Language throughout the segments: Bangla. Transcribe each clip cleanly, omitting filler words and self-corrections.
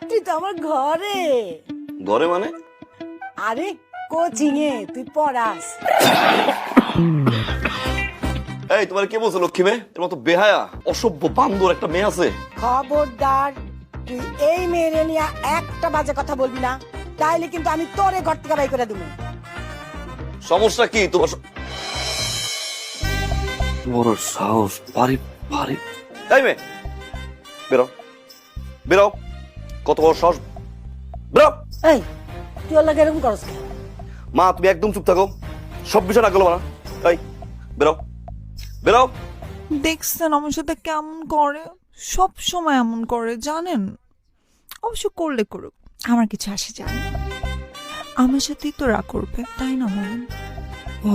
তুই তো আমার ঘরে। ঘরে মানে? আরে কোচিং এ তুই পড়াস। এই তোমার কে বলছে লক্ষ্মী মেয়ে? তোমার তো বেহায়া অসভ্য বান্দর একটা মেয়ে আছে। খবরদার, তুই এই মেয়েরে নিয়ে একটা বাজে কথা বলবি না, তাইলে কিন্তু আমি তোরে ঘর থেকে বাই করে দেবো। সমস্যা কি তোমার? বড় সাহস, বাড়ি বাড়ি। এই মেয়ে বেরো, বেরো। কত বড় সাহস, বেরো। এই তুই ওর লাগে এরকম করস কেন? মা তুমি একদম চুপ থাকো, সব বিষয় না গেল না। এই বেরো, বেরো। দেখছেন আমার সাথে কেমন করে, সব সময় এমন করে জানেন। অবশ্য করলে করুক, আমার কিছু আসে যায় না। আমার সাথেই তো রাগ করবে, তাই না বলেন?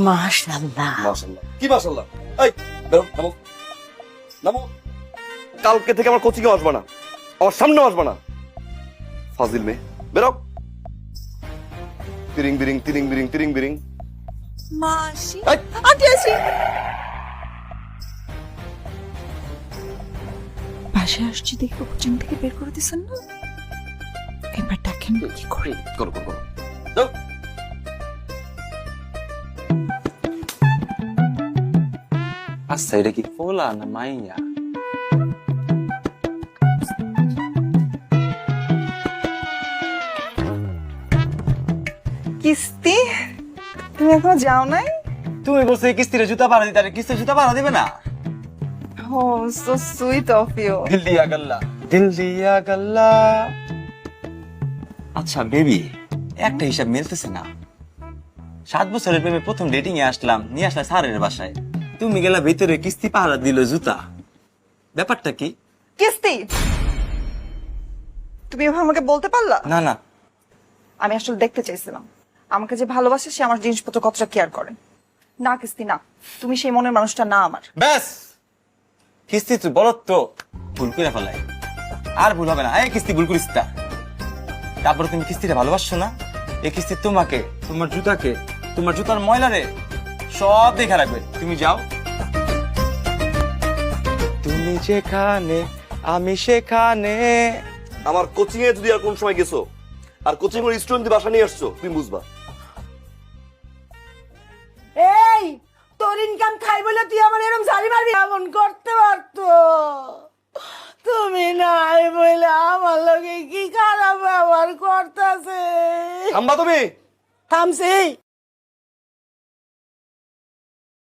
মাশাআল্লাহ। মাশাআল্লাহ কি মাশাআল্লাহ? এই বেরো, নামো নামো। কালকে থেকে আমার কোচিংয়ে আসবে না, আমার সামনে আসবে না। ফাজিল মেয়ে, বেরো। তিরিং বিরিং তিরিং বিরিং তিরিং বিরিং। মা আসি, এই! আন্টি আসি। বাসায় আসছি দেখে কোচিং থেকে বের করে দিছেন না, এবার দেখেন কি করে। করো করো করো, যাও। আচ্ছা এটা কি পোলা না মাইয়া? কিস্তি তুমি এখনো যাও নাই? তুমি বলছো এই কিস্তির জুতা পাড়া দিতে, কিস্তির জুতা পাড়া দিবে না? ও সো সুইট অফ ইউ। দিল দিয়া গাল্লা, দিল দিয়া গাল্লা। আচ্ছা বেবি, একটা হিসাব মিলতেছে না। 7 বছরের প্রেমে প্রথম ডেটিং এ আসলাম, নিয়ে আসলা স্যারের বাসায়, তুমি গেলা ভিতরে কিস্তি পাহারা দিল জুতা। ব্যাপারটা কি? কিস্তি তুমি এভাবে আমাকে বলতে পারলা? না না, আমি আসলে দেখতে চাইছিলাম আমাকে যে ভালোবাসে সে আমার জিনিসপত্র কতটা কেয়ার করে। না কিস্তি না, তুমি সেই মনের মানুষটা না আমার। ব্যাস কিস্তি তুই বল তো ভুল করে ফেলাই, আর ভুল হবে না। এই কিস্তি ভুল করিস তা। তারপরে তুমি কিস্তিটা ভালোবাসছো না, এই কিস্তি তোমাকে, তোমার জুতাকে, তোমার জুতার ময়লারে সব দেখা রাখবে। তুমি যাও, তুমি যেখানে আমি সেখানে। আমার কোচিং এ যদি আর কোন সময় গেছো আর কোচিং এর স্টুডেন্ট বাসা নিয়ে আসছো, তুমি বুঝবা। এই তোর ইনকাম খাই বলে তুই আমার এরকম জালি মারবি? এমন করতে পারতো? তুমি নাই বলে আমার লগে কি খারাপ ব্যবহার করতেছে। থামবা তুমি। থামছি।